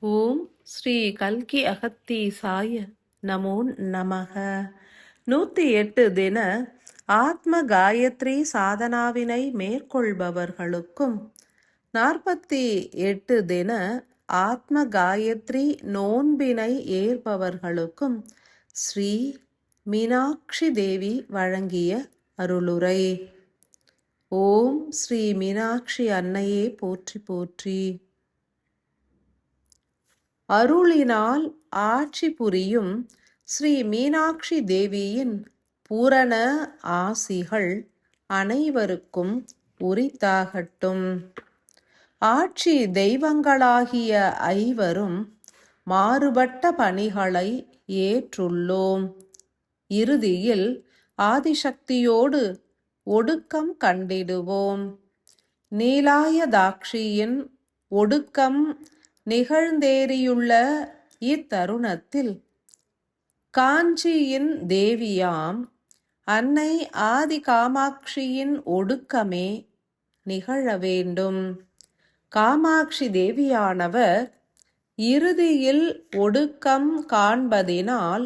ஓம் ஸ்ரீ கல்கி அகத்தீசாய நமோ நமக. 108 தின ஆத்ம காயத்ரி சாதனாவினை மேற்கொள்பவர்களுக்கும் 48 தின ஆத்ம காயத்ரி நோன்பினை ஏற்பவர்களுக்கும் ஸ்ரீ மீனாட்சி தேவி வழங்கிய அருளுரை. ஓம் ஸ்ரீ மீனாட்சி அன்னையே போற்றி போற்றி. அருளினால் ஆட்சி புரியும் ஸ்ரீ மீனாட்சி தேவியின் பூரண ஆசிகள் அனைவருக்கும் உரித்தாகட்டும். ஆட்சி தெய்வங்களாகிய ஐவரும் மாறுபட்ட பணிகளை ஏற்றுள்ளோம். இறுதியில் ஆதிசக்தியோடு ஒடுக்கம் கண்டிடுவோம். நீலாயதாட்சியின் ஒடுக்கம் நிகழ்ந்தேறியுள்ள இத்தருணத்தில் காஞ்சியின் தேவியாம் அன்னை ஆதி காமாட்சியின் ஒடுக்கமே நிகழ வேண்டும். காமாட்சி தேவியானவர் இறுதியில் ஒடுக்கம் காண்பதினால்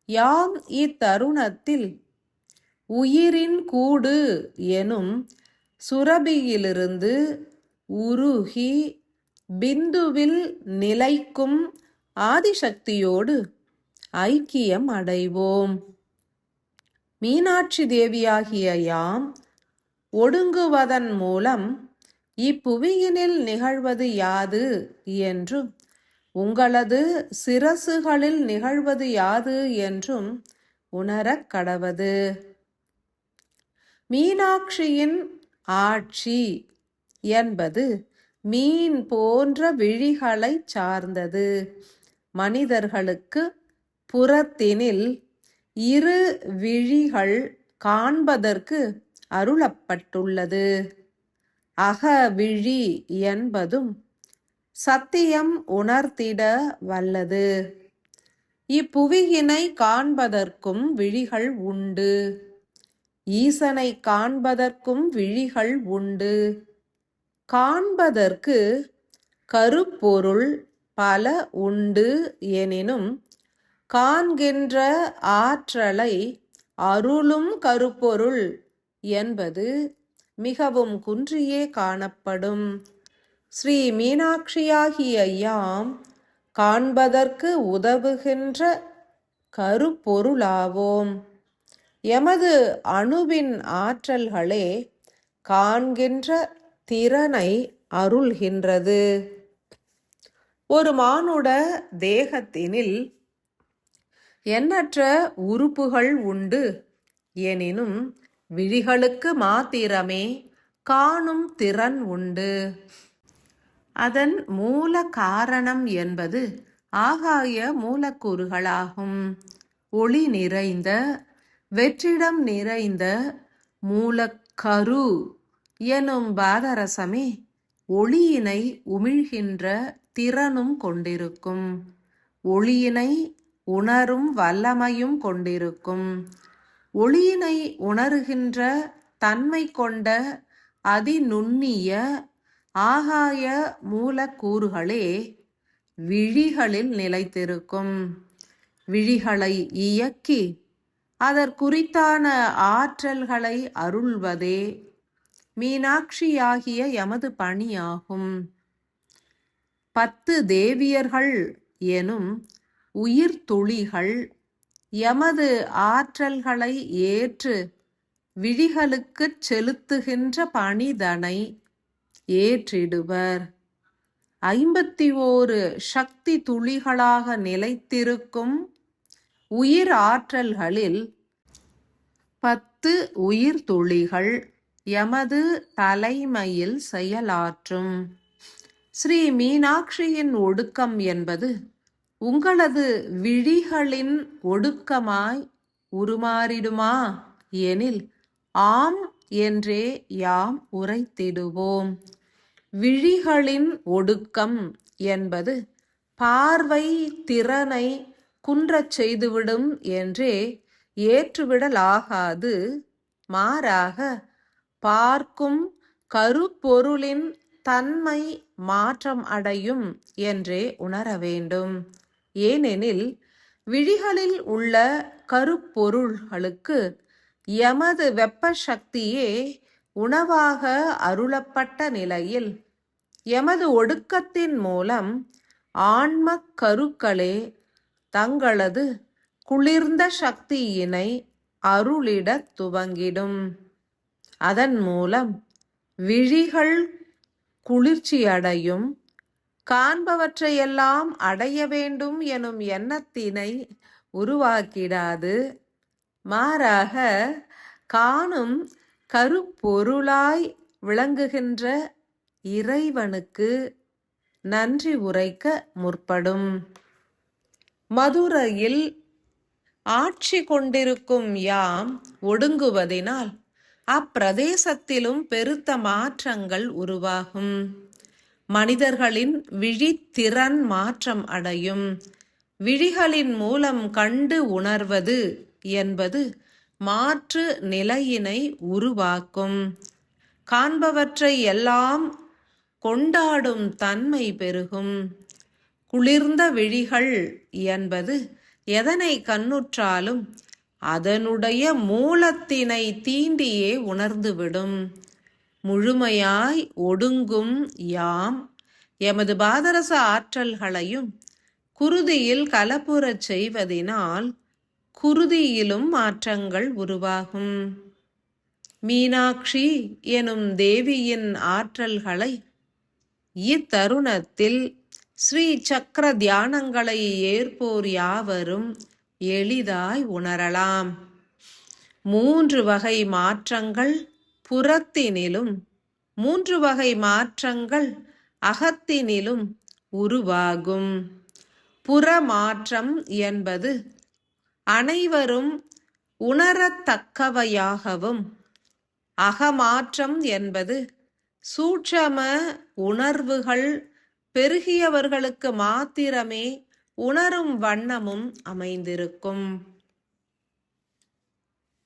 யாம் இத்தருணத்தில் உயிரின் கூடு எனும் சுரபியிலிருந்து உருகி பிந்துவில் நிலைக்கும் ஆதிசக்தியோடு ஐக்கியம் அடைவோம். மீனாட்சி தேவியாகிய யாம் ஒடுங்குவதன் மூலம் இப்புவியினில் நிகழ்வது யாது என்றும் உங்களது சிரசுகளில் நிகழ்வது யாது என்றும் உணரக் கடவது. மீனாட்சியின் ஆட்சி என்பது மீன் போன்ற விழிகளை சார்ந்தது. மனிதர்களுக்கு புறத்தினில் இரு விழிகள் காண்பதற்கு அருளப்பட்டுள்ளது. அகவிழி என்பதும் சத்தியம் உணர்த்திட வல்லது. இப்புவியினை காண்பதற்கும் விழிகள் உண்டு. ஈசனை காண்பதற்கும் விழிகள் உண்டு. காண்பதற்கு கருப்பொருள் பல உண்டு எனினும் காண்கின்ற ஆற்றலை அருளும் கருப்பொருள் என்பது மிகவும் குன்றியே காணப்படும். ஸ்ரீ மீனாட்சியாகிய யாம் காண்பதற்கு உதவுகின்ற கருப்பொருளாவோம். எமது அணுவின் ஆற்றல்களே காண்கின்ற திறனை அருள்கின்றது. ஒரு மானுட தேகத்தினில் எண்ணற்ற உறுப்புகள் உண்டு எனினும் விழிகளுக்கு மாத்திரமே காணும் திறன் உண்டு. அதன் மூல காரணம் என்பது ஆகாய மூலக்கூறுகளாகும். ஒளி நிறைந்த வெற்றிடம் நிறைந்த மூலக்கரு எனும் பாதரசமே ஒளியினை உமிழ்கின்ற திறனும் கொண்டிருக்கும். ஒளியினை உணரும் வல்லமையும் கொண்டிருக்கும். ஒளியினை உணருகின்ற தன்மை கொண்ட அதிநுண்ணிய ஆகாய மூலக்கூறுகளே விழிகளில் நிலைத்திருக்கும். விழிகளை இயக்கி அதற்குரித்தான ஆற்றல்களை அருள்வதே மீனாட்சியாகிய எமது பணியாகும். 10 தேவியர்கள் எனும் உயிர் துளிகள் எமது ஆற்றல்களை ஏற்று விழிகளுக்கு செலுத்துகின்ற பணிதனை ஏற்றிடுவர். 51 சக்தி துளிகளாக நிலைத்திருக்கும் உயிர் ஆற்றல்களில் 10 உயிர் துளிகள் எமது தலைமையில் செயலாற்றும். ஸ்ரீ மீனாட்சியின் ஒடுக்கம் என்பது உங்களது விழிகளின் ஒடுக்கமாய் உருமாறிடுமா எனில் ஆம் என்றே யாம் உரைத்திடுவோம். விழிகளின் ஒடுக்கம் என்பது பார்வை திறனை குன்றச் செய்துவிடும் என்றே ஏற்றுவிடலாகாது. மாறாக பார்க்கும் கருப்பொருளின் தன்மை மாற்றம் அடையும் என்றே உணர வேண்டும். ஏனெனில் விழிகளில் உள்ள கருப்பொருள்களுக்கு எமது வெப்ப சக்தியே உணவாக அருளப்பட்ட நிலையில் எமது ஒடுக்கத்தின் மூலம் ஆன்மக் கருக்களே தங்களது குளிர்ந்த சக்தியினை அருளிடத் துவங்கிடும். அதன் மூலம் விழிகள் குளிர்ச்சியடையும். காண்பவற்றையெல்லாம் அடைய வேண்டும் எனும் எண்ணத்தினை உருவாக்கிடாது, மாறாக காணும் கருப்பொருளாய் விளங்குகின்ற இறைவனுக்கு நன்றி உரைக்க முற்படும். மதுரையில் ஆட்சி கொண்டிருக்கும் யாம் ஒடுங்குவதினால் அப்பிரதேசத்திலும் பெருத்த மாற்றங்கள் உருவாகும். மனிதர்களின் விழித்திறன் மாற்றம் அடையும். விழிகளின் மூலம் கண்டு உணர்வது என்பது மாற்று நிலையினை உருவாக்கும். காண்பவற்றை எல்லாம் கொண்டாடும் தன்மை பெருகும். குளிர்ந்த விழிகள் என்பது எதனை கண்ணுற்றாலும் அதனுடைய மூலத்தினை தீண்டியே உணர்ந்துவிடும். முழுமையாய் ஒடுங்கும் யாம் எமது பாதரச ஆற்றல்களையும் குருதியில் கலப்புறச் செய்வதினால் குருதியிலும் மாற்றங்கள் உருவாகும். மீனாட்சி எனும் தேவியின் ஆற்றல்களை இத்தருணத்தில் ஸ்ரீ சக்கர தியானங்களை ஏற்போர் யாவரும் எளிதாய் உணரலாம். 3 வகை மாற்றங்கள் புறத்தினிலும் 3 வகை மாற்றங்கள் அகத்தினிலும் உருவாகும். புறமாற்றம் என்பது அனைவரும் உணரத்தக்கவையாகவும், அகமாற்றம் என்பது சூட்சம உணர்வுகள் பெருகியவர்களுக்கு மாத்திரமே உணரும் வண்ணமும் அமைந்திருக்கும்.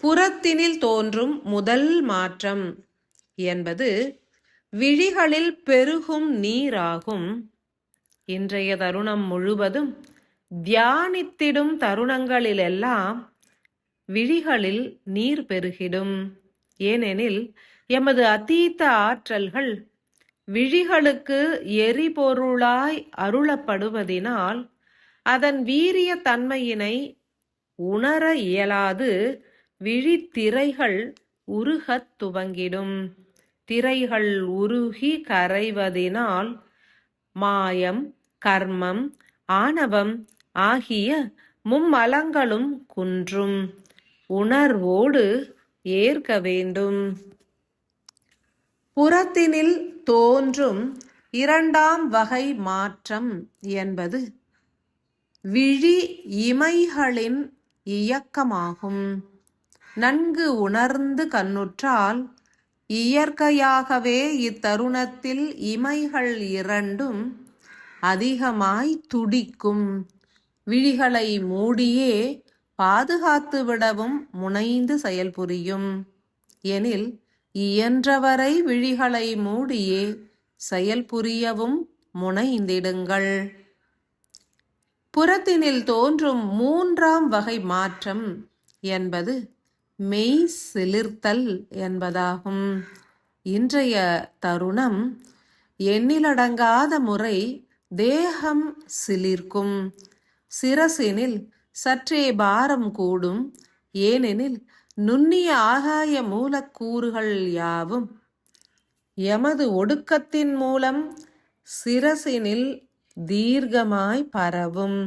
புறத்தினில் தோன்றும் முதல் மாற்றம் என்பது விழிகளில் பெருகும் நீராகும். இன்றைய தருணம் முழுவதும் தியானித்திடும் தருணங்களிலெல்லாம் விழிகளில் நீர் பெருகிடும். ஏனெனில் எமது அதீத ஆற்றல்கள் விழிகளுக்கு எரிபொருளாய் அருளப்படுவதினால் அதன் வீரிய தன்மையினை உணர இயலாது விழித்திரைகள் உருகத் துவங்கிடும். திரைகள் உருகி கரைவதினால் மாயம், கர்மம், ஆணவம் ஆகிய மும்மலங்களும் குன்றும். உணர்வோடு ஏற்க வேண்டும். புறத்தினில் தோன்றும் 2ஆம் வகை மாற்றம் என்பது விழி இமைகளின் இயக்கமாகும். நன்கு உணர்ந்து கண்ணுற்றால் இயற்கையாகவே இத்தருணத்தில் இமைகள் 2ம் அதிகமாய் துடிக்கும். விழிகளை மூடியே பாதுகாத்து விடவும் முனைந்து செயல்புரியும். எனில் இயன்றவரை விழிகளை மூடியே செயல்புரியவும் முனைந்திடுங்கள். புறத்தினில் தோன்றும் 3ஆம் வகை மாற்றம் என்பது மெய் சிலிர்த்தல் என்பதாகும். இன்றைய தருணம் எண்ணிலடங்காத முறை தேகம் சிலிர்க்கும். சிரசினில் சற்றே பாரம் கூடும். ஏனெனில் நுண்ணிய ஆகாய மூலக்கூறுகள் யாவும் எமது ஒடுக்கத்தின் மூலம் சிரசினில் தீர்க்கமாய் பரவும்.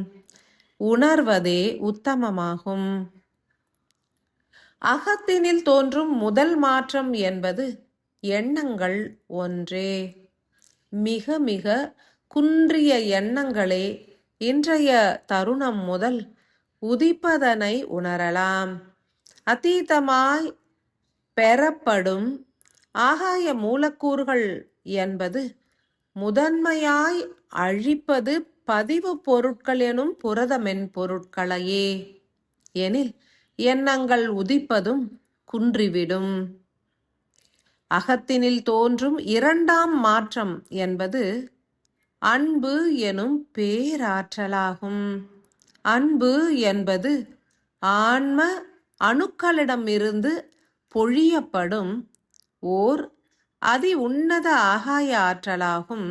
உணர்வதே உத்தமமாகும். அகத்தினில் தோன்றும் முதல் மாற்றம் என்பது எண்ணங்கள் ஒன்றே. மிக மிக குன்றிய எண்ணங்களே இன்றைய தருணம் முதல் உதிப்பதனை உணரலாம். அதீதமாய் பெறப்படும் ஆகாய மூலக்கூறுகள் என்பது முதன்மையாய் அழிப்பது பதிவு பொருட்கள் எனும் புரத மென்பொருட்களையே. எனில் எண்ணங்கள் உதிப்பதும் குன்றிவிடும். அகத்தினில் தோன்றும் 2ஆம் மாற்றம் என்பது அன்பு எனும் பேராற்றலாகும். அன்பு என்பது ஆன்ம அணுக்களிடமிருந்து பொழியப்படும் ஓர் அதி உன்னத ஆகாய ஆற்றலாகும்.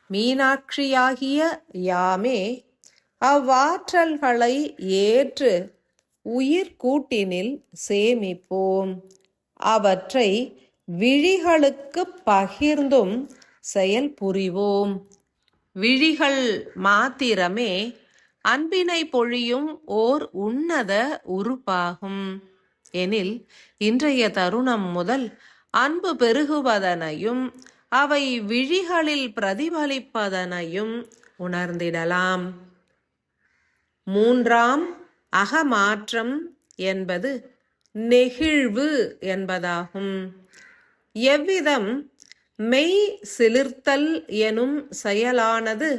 மீனாட்சியாகிய யாமே அவ்வாற்றல்களை ஏற்று உயிர்கூட்டினில் சேமிப்போம். அவற்றை விழிகளுக்கு பகிர்ந்தும் செயல் புரிவோம். விழிகள் மாத்திரமே அன்பினை பொழியும் ஓர் உன்னத உறுப்பாகும் எனில், இன்றைய தருணம் முதல் அன்பு பெருகுவதனையும் அவை விழிகளில் பிரதிபலிப்பதனையும் உணர்ந்திடலாம். மூன்றாம் அகமாற்றம் என்பது நெகிழ்வு என்பதாகும். எவ்விதம் மெய் சிலிர்த்தல் எனும் செயலானது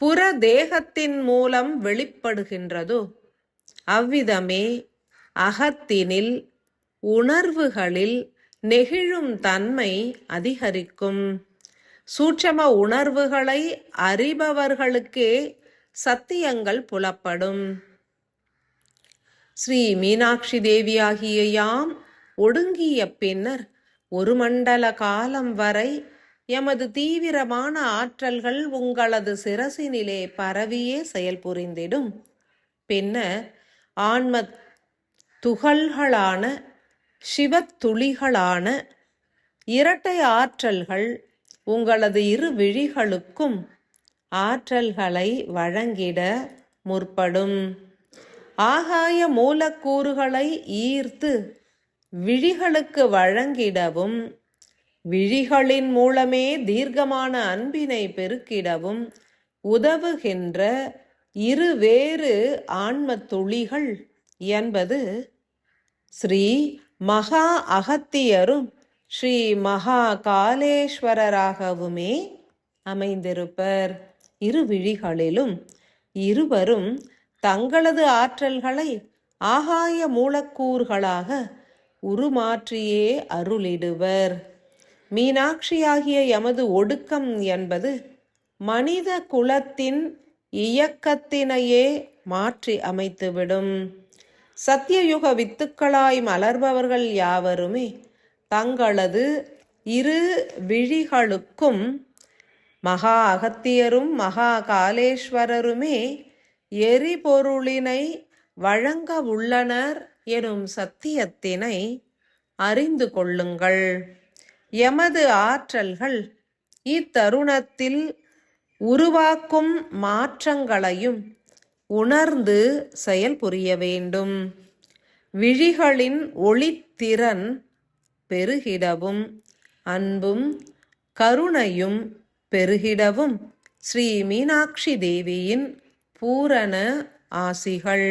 புற தேகத்தின் மூலம் வெளிப்படுகின்றதோ, அவ்விதமே அகத்தினில் உணர்வுகளில் நெகிழும் தன்மை அதிகரிக்கும். சூட்சம உணர்வுகளை அறிபவர்களுக்கே சத்தியங்கள் புலப்படும். ஸ்ரீ மீனாட்சி தேவியாகிய யாம் ஒடுங்கிய பின்னர் ஒரு மண்டல காலம் வரை எமது தீவிரமான ஆற்றல்கள் உங்களது சிரசினிலே பரவியே செயல்புரிந்திடும். பின்னர் ஆன்ம துகள்களான சிவத்துளிகளான இரட்டை ஆற்றல்கள் உங்களது இரு விழிகளுக்கும் ஆற்றல்களை வழங்கிட முற்படும். ஆகாய மூலக்கூறுகளை ஈர்த்து விழிகளுக்கு வழங்கிடவும், விழிகளின் மூலமே தீர்க்கமான அன்பினை பெருக்கிடவும் உதவுகின்ற இருவேறு ஆன்ம துளிகள் என்பது ஸ்ரீ மகா அகத்தியரும் ஸ்ரீ மகா காலேஸ்வரராகவுமே அமைந்திருப்பர். இரு விழிகளிலும் இருவரும் தங்களது ஆற்றல்களை ஆகாய மூலக்கூறுகளாக உருமாற்றியே அருளிடுவர். மீனாட்சியாகிய எமது ஒடுக்கம் என்பது மனித குலத்தின் இயக்கத்தினையே மாற்றி அமைத்துவிடும். சத்தியயுக வித்துக்களாய் மலர்பவர்கள் யாவருமே தங்களது இரு விழிகளுக்கும் மகா அகத்தியரும் மகா காலேஸ்வரருமே எரிபொருளினை வழங்க உள்ளனர் எனும் சத்தியத்தினை அறிந்து கொள்ளுங்கள். எமது ஆற்றல்கள் இத்தருணத்தில் உருவாக்கும் மாற்றங்களையும் உணர்ந்து செயல் புரிய வேண்டும். விழிகளின் ஒளித்திறன் பெருகிடவும் அன்பும் கருணையும் பெருகிடவும் ஸ்ரீ மீனாட்சி தேவியின் பூரண ஆசிகள்.